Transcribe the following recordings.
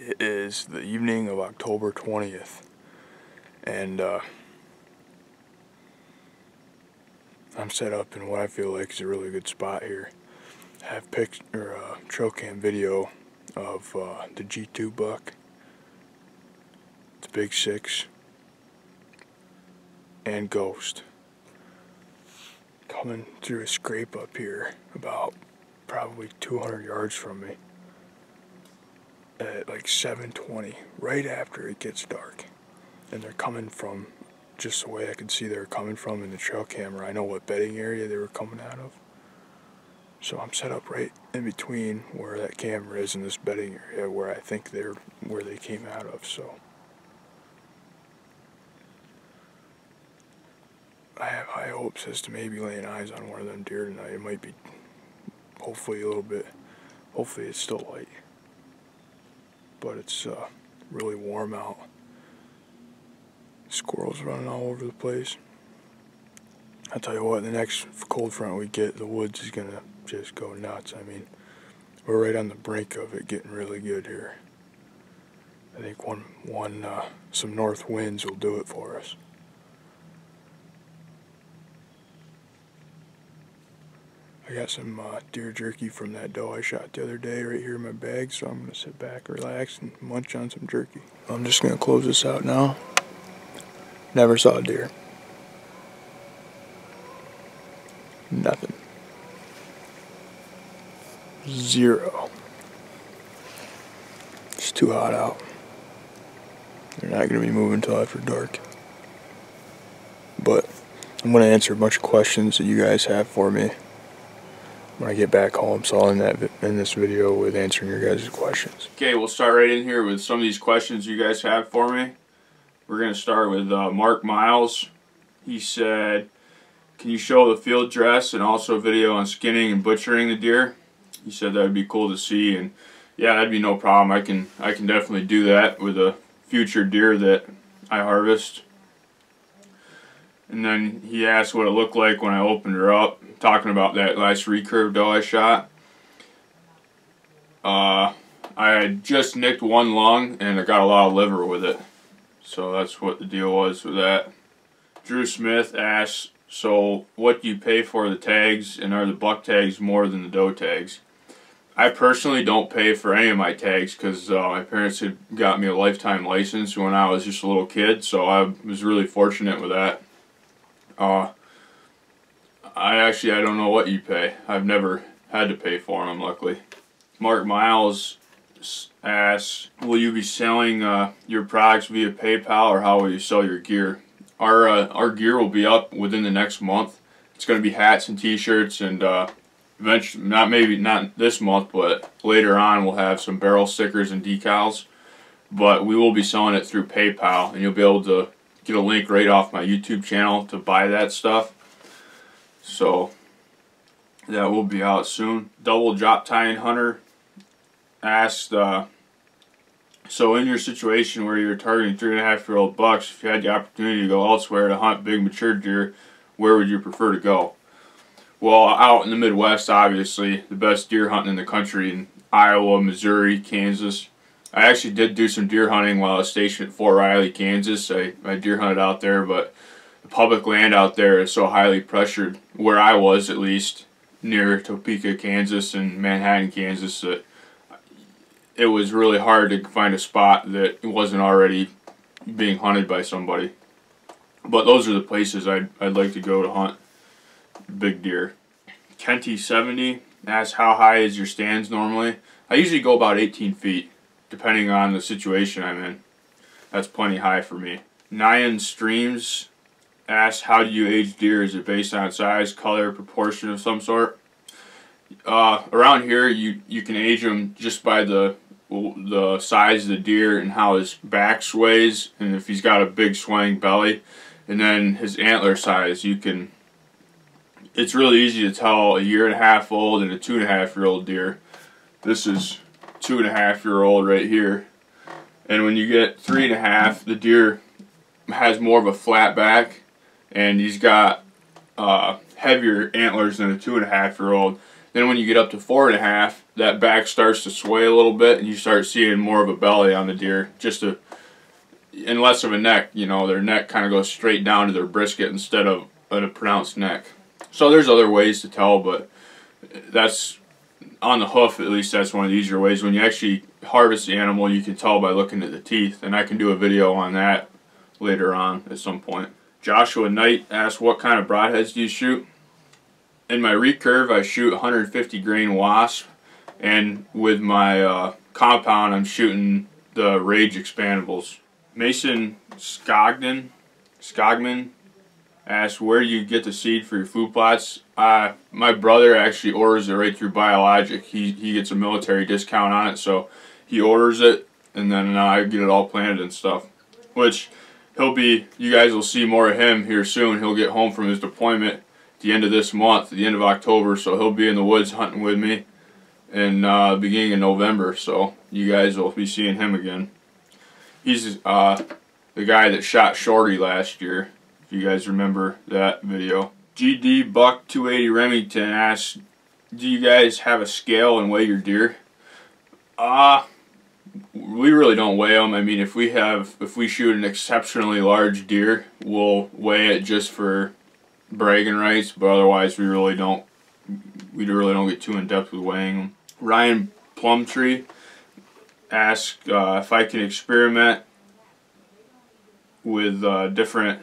It is the evening of October 20th, and I'm set up in what I feel like is a really good spot here. I have trail cam video of the G2 buck, the Big 6, and Ghost coming through a scrape up here about probably 200 yards from me at like 7:20, right after it gets dark. And they're coming from just the way I could see they were coming from in the trail camera. I know what bedding area they were coming out of. So I'm set up right in between where that camera is and this bedding area where I think where they came out of. So I have high hopes as to maybe laying eyes on one of them deer tonight. It might be hopefully it's still light. But it's really warm out. Squirrels running all over the place. I'll tell you what, the next cold front we get, the woods is gonna just go nuts. I mean, we're right on the brink of it getting really good here. I think some north winds will do it for us. I got some deer jerky from that doe I shot the other day right here in my bag, so I'm going to sit back, relax, and munch on some jerky. I'm just going to close this out now. Never saw a deer. Nothing. Zero. It's too hot out. They're not going to be moving until after dark. But I'm going to answer a bunch of questions that you guys have for me when I get back home, so I'll end this video with answering your guys' questions. Okay, we'll start right in here with some of these questions you guys have for me. We're going to start with Mark Miles. He said, can you show the field dress and also a video on skinning and butchering the deer? He said that would be cool to see, and yeah, that'd be no problem. I can definitely do that with a future deer that I harvest. And then he asked what it looked like when I opened her up, talking about that last recurve doe I shot. I had just nicked one lung and I got a lot of liver with it. So that's what the deal was with that. Drew Smith asks, so what do you pay for the tags, and are the buck tags more than the doe tags? I personally don't pay for any of my tags because my parents had got me a lifetime license when I was just a little kid, so I was really fortunate with that. I don't know what you pay. I've never had to pay for them, luckily. Mark Miles asks, will you be selling your products via PayPal, or how will you sell your gear? Our gear will be up within the next month. It's going to be hats and t-shirts, and eventually, not this month, but later on we'll have some barrel stickers and decals. But we will be selling it through PayPal, and you'll be able to get a link right off my YouTube channel to buy that stuff. So that will be out soon. Double Drop Tying Hunter asked, so in your situation where you're targeting 3.5-year-old bucks, if you had the opportunity to go elsewhere to hunt big mature deer, where would you prefer to go? Well, out in the Midwest, obviously, the best deer hunting in the country in Iowa, Missouri, Kansas. I actually did do some deer hunting while I was stationed at Fort Riley, Kansas. I deer hunted out there, but the public land out there is so highly pressured, where I was at least, near Topeka, Kansas and Manhattan, Kansas, that it was really hard to find a spot that wasn't already being hunted by somebody. But those are the places I'd like to go to hunt big deer. Kenty70 asks, how high is your stands normally? I usually go about 18 feet, depending on the situation I'm in. That's plenty high for me. Nyan Streams asks, how do you age deer? Is it based on size, color, proportion of some sort? Around here, you can age them just by the size of the deer and how his back sways, and if he's got a big swaying belly, and then his antler size. It's really easy to tell a 1.5 old and a 2.5-year-old deer. This is 2.5-year-old right here, and when you get 3.5, the deer has more of a flat back, and he's got heavier antlers than a 2.5-year-old. Then when you get up to 4.5, that back starts to sway a little bit, and you start seeing more of a belly on the deer, and less of a neck. You know, their neck kind of goes straight down to their brisket instead of a pronounced neck. So there's other ways to tell, but that's on the hoof. At least that's one of the easier ways. When you actually harvest the animal, you can tell by looking at the teeth, and I can do a video on that later on at some point. Joshua Knight asked, what kind of broadheads do you shoot? In my recurve, I shoot 150 grain wasp, and with my compound, I'm shooting the Rage expandables. Mason Skogman asked, where do you get the seed for your food plots? My brother actually orders it right through Biologic. He gets a military discount on it, so he orders it, and then I get it all planted and stuff. Which you guys will see more of him here soon. He'll get home from his deployment at the end of this month, the end of October, so he'll be in the woods hunting with me in the beginning of November, so you guys will be seeing him again. He's the guy that shot Shorty last year, if you guys remember that video. GD Buck 280 Remington asks, do you guys have a scale and weigh your deer? We really don't weigh them. I mean, if we shoot an exceptionally large deer, we'll weigh it just for bragging rights, but otherwise we really don't get too in depth with weighing them. Ryan Plumtree asked if I can experiment with different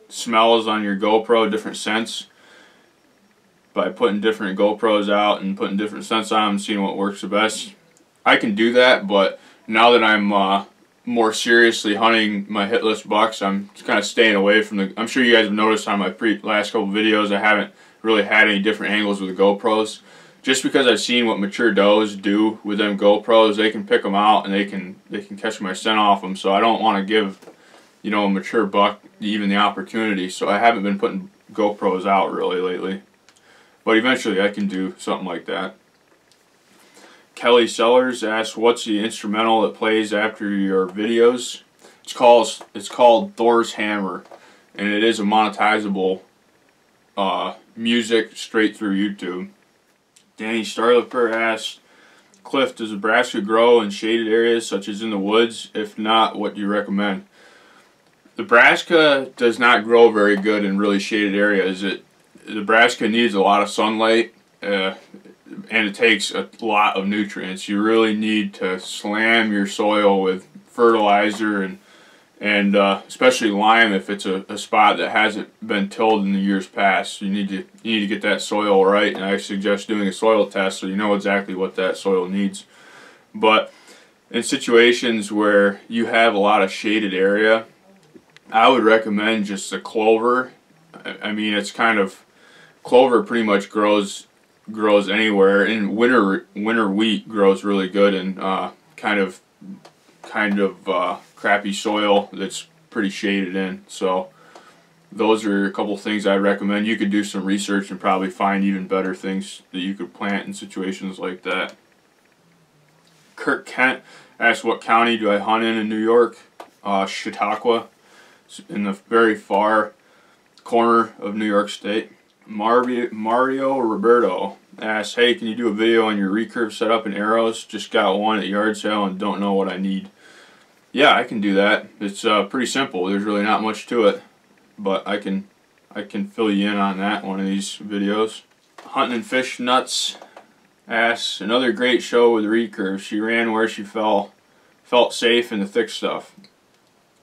smells on your GoPro, different scents, by putting different GoPros out and putting different scents on them and seeing what works the best. I can do that, but now that I'm more seriously hunting my hitless bucks, I'm kind of staying away from the... I'm sure you guys have noticed on my last couple videos I haven't really had any different angles with the GoPros. Just because I've seen what mature does do with them GoPros, they can pick them out and they can catch my scent off them. So I don't want to give, you know, a mature buck even the opportunity. So I haven't been putting GoPros out really lately. But eventually I can do something like that. Kelly Sellers asks, what's the instrumental that plays after your videos? It's called Thor's Hammer, and it is a monetizable music straight through YouTube. Danny Starlipper asks, Cliff, does Nebraska grow in shaded areas such as in the woods? If not, what do you recommend? Nebraska does not grow very good in really shaded areas. Nebraska needs a lot of sunlight, and it takes a lot of nutrients. You really need to slam your soil with fertilizer and especially lime if it's a spot that hasn't been tilled in the years past. You need to get that soil right, and I suggest doing a soil test so you know exactly what that soil needs. But in situations where you have a lot of shaded area, I would recommend just the clover. I mean, it's kind of, clover pretty much grows anywhere, and winter wheat grows really good in kind of crappy soil that's pretty shaded in. So those are a couple things I'd recommend. You could do some research and probably find even better things that you could plant in situations like that. Kirk Kent asked, what county do I hunt in New York? Chautauqua, in the very far corner of New York State. Mario Roberto asks, hey, can you do a video on your recurve setup and arrows? Just got one at yard sale and don't know what I need. Yeah, I can do that. It's pretty simple. There's really not much to it, but I can fill you in on that one of these videos. Hunting and Fish Nuts asks, another great show with recurve. She ran where she felt safe in the thick stuff.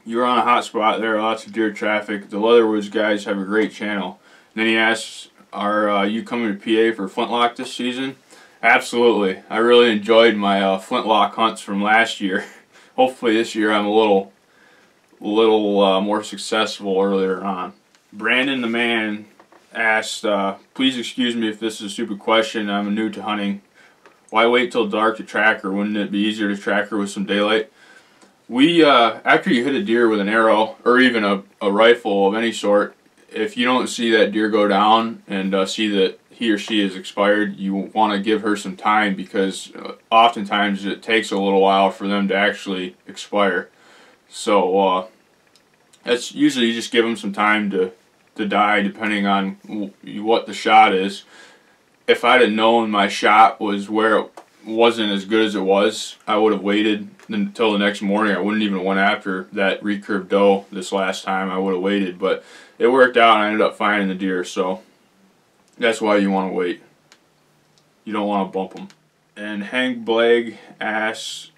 You were on a hot spot there, lots of deer traffic. The Leatherwoods guys have a great channel. And then he asks, are you coming to PA for Flintlock this season? Absolutely. I really enjoyed my Flintlock hunts from last year. Hopefully this year I'm a little more successful earlier on. Brandon the Man asked, please excuse me if this is a stupid question. I'm new to hunting. Why wait till dark to track her? Wouldn't it be easier to track her with some daylight? After you hit a deer with an arrow, or even a rifle of any sort, if you don't see that deer go down and see that he or she is expired, you want to give her some time, because oftentimes it takes a little while for them to actually expire. So that's usually, you just give them some time to die, depending on what the shot is. if I'd have known my shot was where it wasn't as good as it was, I would have waited until the next morning. I wouldn't even went after that recurve doe this last time. I would have waited, but it worked out and I ended up finding the deer, so that's why you want to wait. You don't want to bump them. And Hank Blagg asks,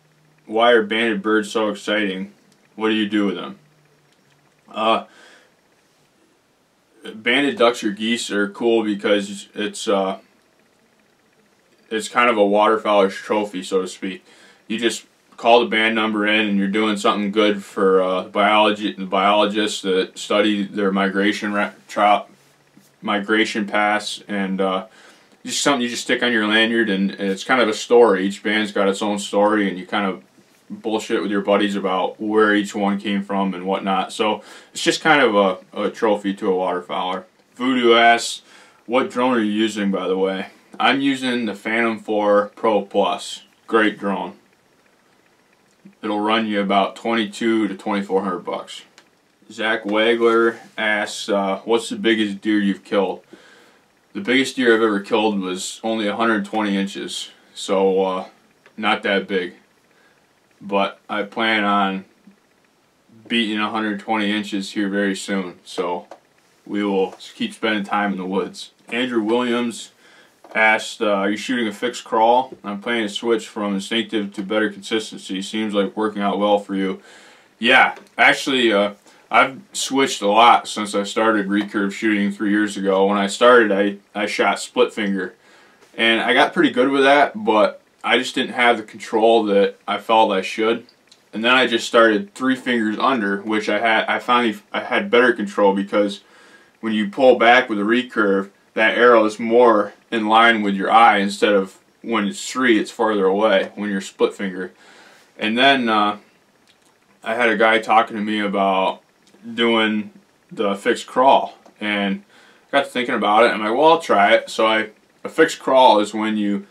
why are banded birds so exciting? What do you do with them? Banded ducks or geese are cool because it's kind of a waterfowler's trophy, so to speak. You just call the band number in and you're doing something good for the biologists that study their migration paths, and just something you just stick on your lanyard, and it's kind of a story. Each band's got its own story, and you kind of bullshit with your buddies about where each one came from and whatnot. So it's just kind of a trophy to a waterfowler. Voodoo asks, what drone are you using, by the way? I'm using the Phantom 4 Pro Plus. Great drone. It'll run you about $2,200 to $2,400. Zach Wagler asks, what's the biggest deer you've killed? The biggest deer I've ever killed was only 120 inches, so not that big. But I plan on beating 120 inches here very soon, so we will keep spending time in the woods. Andrew Williams asked, are you shooting a fixed crawl? I'm planning to switch from instinctive to better consistency. Seems like working out well for you. Yeah, actually, I've switched a lot since I started recurve shooting 3 years ago. When I started, I shot split finger, and I got pretty good with that, but I just didn't have the control that I felt I should. And then I just started 3 fingers under, which I finally had better control, because when you pull back with a recurve, that arrow is more in line with your eye, instead of when it's 3, it's farther away when you're split finger. And then I had a guy talking to me about doing the fixed crawl, and I got to thinking about it, and I'm like, well, I'll try it. So a fixed crawl is when you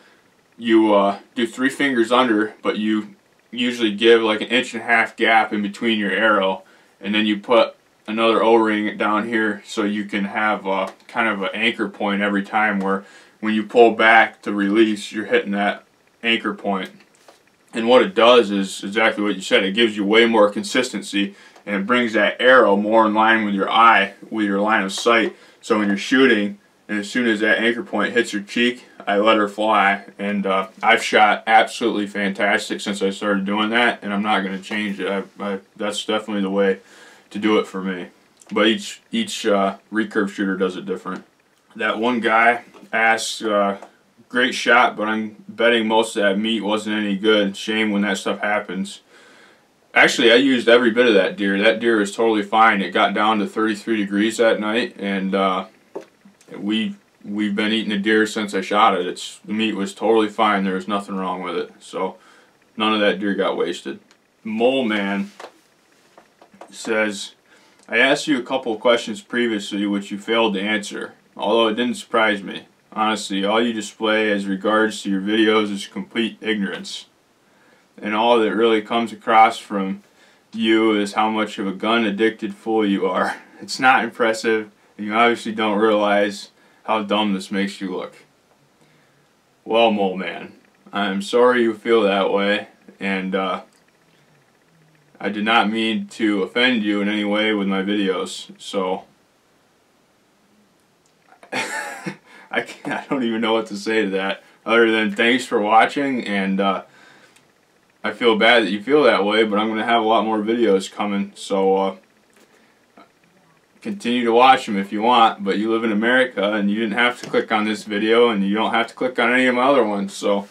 do 3 fingers under, but you usually give like 1.5 inch gap in between your arrow, and then you put another O-ring down here so you can have kind of an anchor point every time, where when you pull back to release, you're hitting that anchor point. And what it does is exactly what you said. It gives you way more consistency, and it brings that arrow more in line with your eye, with your line of sight. So when you're shooting, and as soon as that anchor point hits your cheek, I let her fly. And I've shot absolutely fantastic since I started doing that, and I'm not going to change it. That's definitely the way to do it for me. But each recurve shooter does it different. That one guy asks, great shot, but I'm betting most of that meat wasn't any good. Shame when that stuff happens. Actually, I used every bit of that deer. That deer is totally fine. It got down to 33 degrees that night, and we've been eating the deer since I shot it. The meat was totally fine. There was nothing wrong with it. So none of that deer got wasted. Mole Man says, I asked you a couple of questions previously which you failed to answer, although it didn't surprise me. Honestly, all you display as regards to your videos is complete ignorance. And all that really comes across from you is how much of a gun-addicted fool you are. It's not impressive, and you obviously don't realize how dumb this makes you look. Well, Mole Man, I'm sorry you feel that way, and I did not mean to offend you in any way with my videos, so I don't even know what to say to that, other than thanks for watching, and I feel bad that you feel that way, but I'm going to have a lot more videos coming, so continue to watch them if you want. But you live in America, and you didn't have to click on this video, and you don't have to click on any of my other ones, so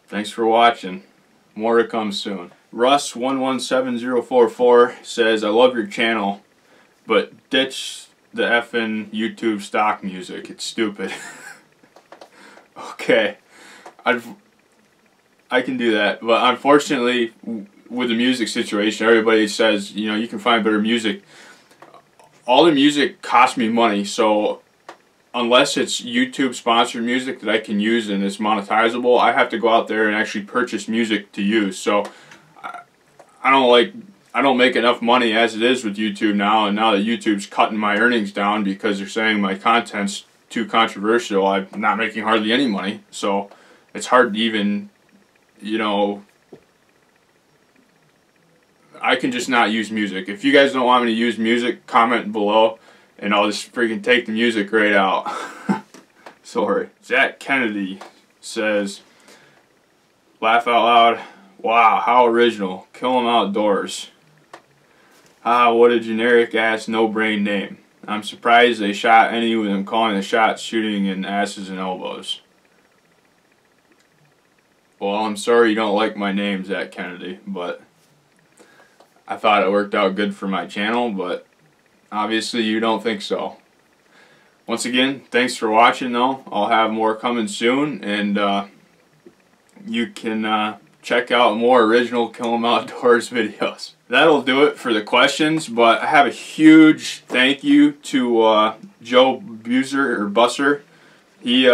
thanks for watching. More to come soon. Russ117044 says, I love your channel, but ditch the effing YouTube stock music. It's stupid. Okay. I can do that, but unfortunately, with the music situation, everybody says, you know, you can find better music. All the music costs me money, so unless it's YouTube sponsored music that I can use and it's monetizable, I have to go out there and actually purchase music to use. So I don't make enough money as it is with YouTube now, and now that YouTube's cutting my earnings down because they're saying my content's too controversial. I'm not making hardly any money, so it's hard to even, you know, I can just not use music. If you guys don't want me to use music, comment below, and I'll just freaking take the music right out. Sorry. Zach Kennedy says, laugh out loud. Wow, how original. Kill 'em outdoors. Ah, what a generic ass no-brain name. I'm surprised they shot any with them calling the shots shooting in asses and elbows. Well, I'm sorry you don't like my name, Zach Kennedy, but I thought it worked out good for my channel, but obviously you don't think so. Once again, thanks for watching though. I'll have more coming soon, and you can check out more original Kill 'em Outdoors videos. That'll do it for the questions, but I have a huge thank you to Joe Busser. He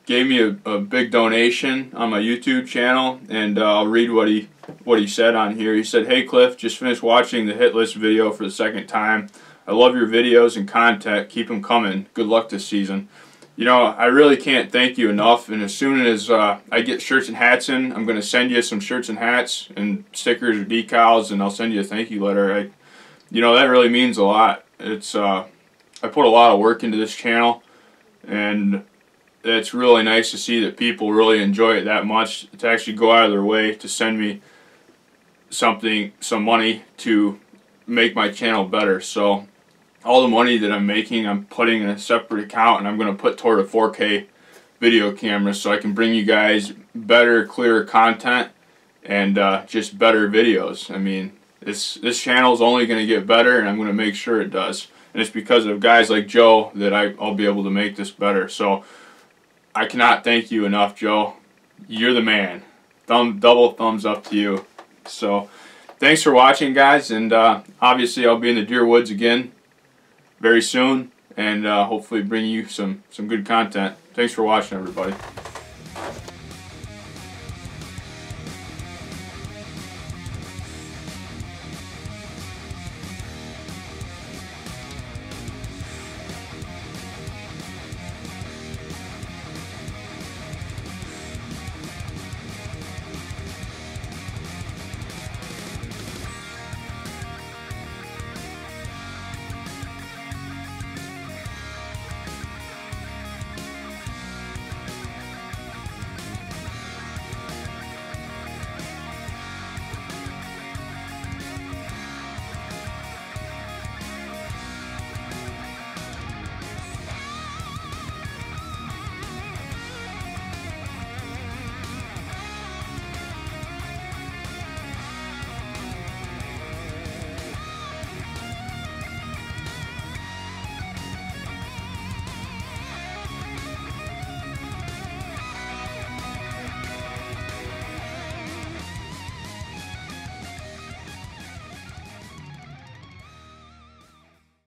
gave me a big donation on my YouTube channel, and I'll read what he said on here. He said, "Hey Cliff, just finished watching the hit list video for the second time. I love your videos and content. Keep them coming. Good luck this season." You know, I really can't thank you enough, and as soon as I get shirts and hats in, I'm going to send you some shirts and hats and stickers or decals, and I'll send you a thank you letter. You know, that really means a lot. It's I put a lot of work into this channel, and it's really nice to see that people really enjoy it that much to actually go out of their way to send me some money to make my channel better. So all the money that I'm making, I'm putting in a separate account, and I'm going to put toward a 4K video camera so I can bring you guys better, clearer content and just better videos. I mean, this channel is only going to get better, and I'm going to make sure it does. And it's because of guys like Joe that I'll be able to make this better. So I cannot thank you enough, Joe. You're the man. Double thumbs up to you. So thanks for watching, guys, and obviously I'll be in the deer woods again very soon, and hopefully bring you some good content. Thanks for watching, everybody.